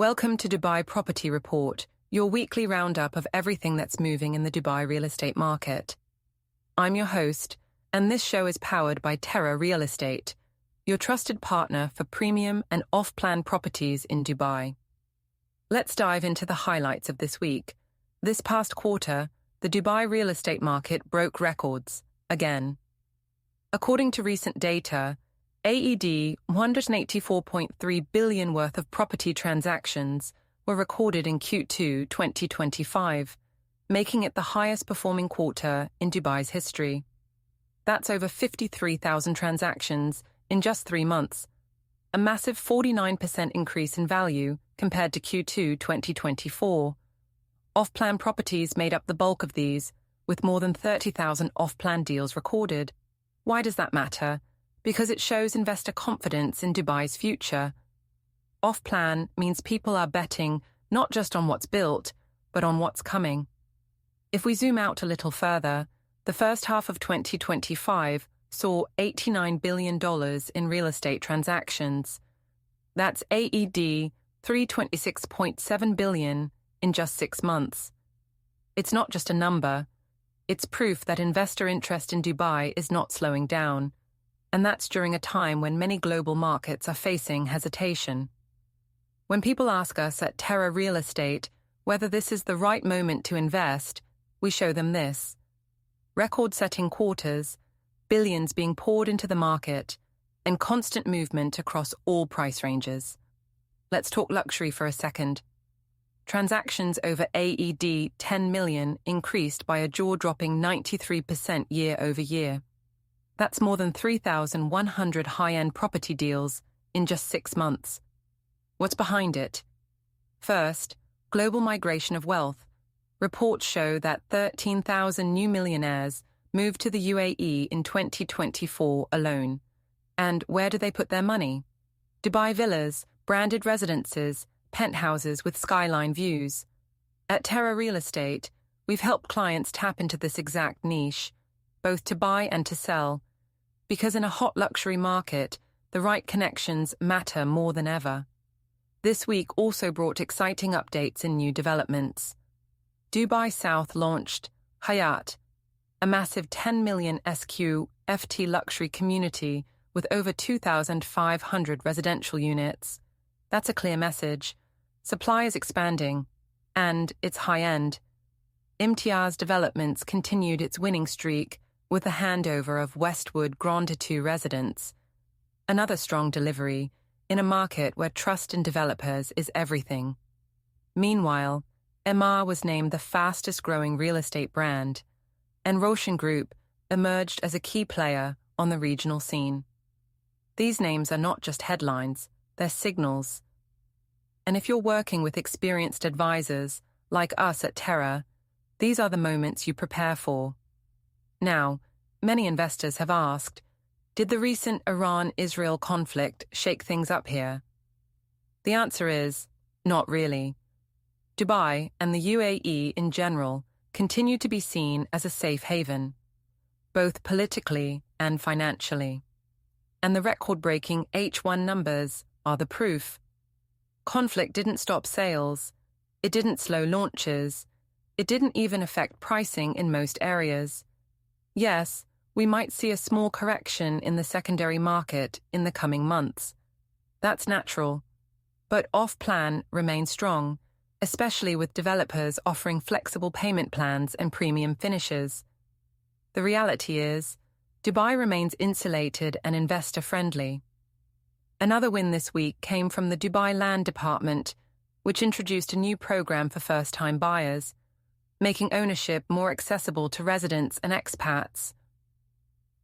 Welcome to Dubai Property Report, your weekly roundup of everything that's moving in the Dubai real estate market. I'm your host, and this show is powered by Terra Real Estate, your trusted partner for premium and off-plan properties in Dubai. Let's dive into the highlights of this week. This past quarter, the Dubai real estate market broke records, again. According to recent data, AED 184.3 billion worth of property transactions were recorded in Q2 2025, making it the highest performing quarter in Dubai's history. That's over 53,000 transactions in just 3 months, a massive 49% increase in value compared to Q2 2024. Off-plan properties made up the bulk of these, with more than 30,000 off-plan deals recorded. Why does that matter? Because it shows investor confidence in Dubai's future. Off-plan means people are betting not just on what's built, but on what's coming. If we zoom out a little further, the first half of 2025 saw $89 billion in real estate transactions. That's AED 326.7 billion in just 6 months. It's not just a number, it's proof that investor interest in Dubai is not slowing down. And that's during a time when many global markets are facing hesitation. When people ask us at Terra Real Estate whether this is the right moment to invest, we show them this. Record-setting quarters, billions being poured into the market, and constant movement across all price ranges. Let's talk luxury for a second. Transactions over AED 10 million increased by a jaw-dropping 93% year-over-year. That's more than 3,100 high-end property deals in just 6 months. What's behind it? First, global migration of wealth. Reports show that 13,000 new millionaires moved to the UAE in 2024 alone. And where do they put their money? Dubai villas, branded residences, penthouses with skyline views. At Terra Real Estate, we've helped clients tap into this exact niche, both to buy and to sell. Because in a hot luxury market, the right connections matter more than ever. This week also brought exciting updates and new developments. Dubai South launched Hayat, a massive 10 million SQ FT luxury community with over 2,500 residential units. That's a clear message. Supply is expanding, and it's high-end. Imtiaz Developments continued its winning streak with the handover of Westwood Grande 2 residents. Another strong delivery in a market where trust in developers is everything. Meanwhile, Emaar was named the fastest-growing real estate brand, and Roshan Group emerged as a key player on the regional scene. These names are not just headlines, they're signals. And if you're working with experienced advisors, like us at Terra, these are the moments you prepare for. Now, many investors have asked, did the recent Iran-Israel conflict shake things up here? The answer is, not really. Dubai and the UAE in general continue to be seen as a safe haven, both politically and financially. And the record-breaking H1 numbers are the proof. Conflict didn't stop sales, it didn't slow launches, it didn't even affect pricing in most areas. Yes, we might see a small correction in the secondary market in the coming months. That's natural. But off-plan remains strong, especially with developers offering flexible payment plans and premium finishes. The reality is, Dubai remains insulated and investor-friendly. Another win this week came from the Dubai Land Department, which introduced a new program for first-time buyers, making ownership more accessible to residents and expats.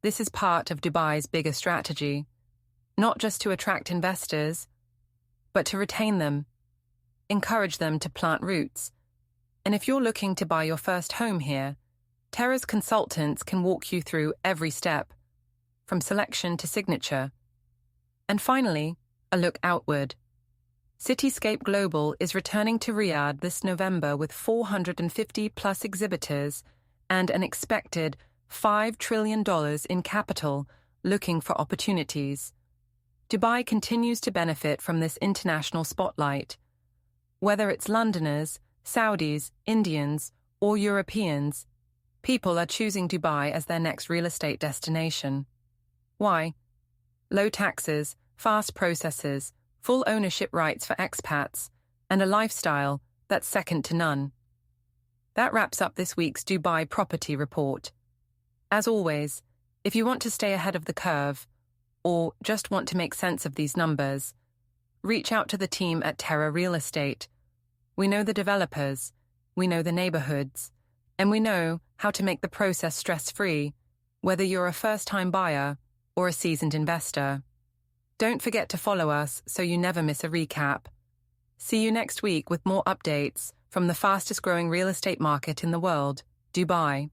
This is part of Dubai's bigger strategy, not just to attract investors, but to retain them, encourage them to plant roots. And if you're looking to buy your first home here, Terra's consultants can walk you through every step, from selection to signature. And finally, a look outward. Cityscape Global is returning to Riyadh this November with 450-plus exhibitors and an expected $5 trillion in capital looking for opportunities. Dubai continues to benefit from this international spotlight. Whether it's Londoners, Saudis, Indians, or Europeans, people are choosing Dubai as their next real estate destination. Why? Low taxes, fast processes, full ownership rights for expats, and a lifestyle that's second to none. That wraps up this week's Dubai Property Report. As always, if you want to stay ahead of the curve, or just want to make sense of these numbers, reach out to the team at Terra Real Estate. We know the developers, we know the neighborhoods, and we know how to make the process stress-free, whether you're a first-time buyer or a seasoned investor. Don't forget to follow us so you never miss a recap. See you next week with more updates from the fastest-growing real estate market in the world, Dubai.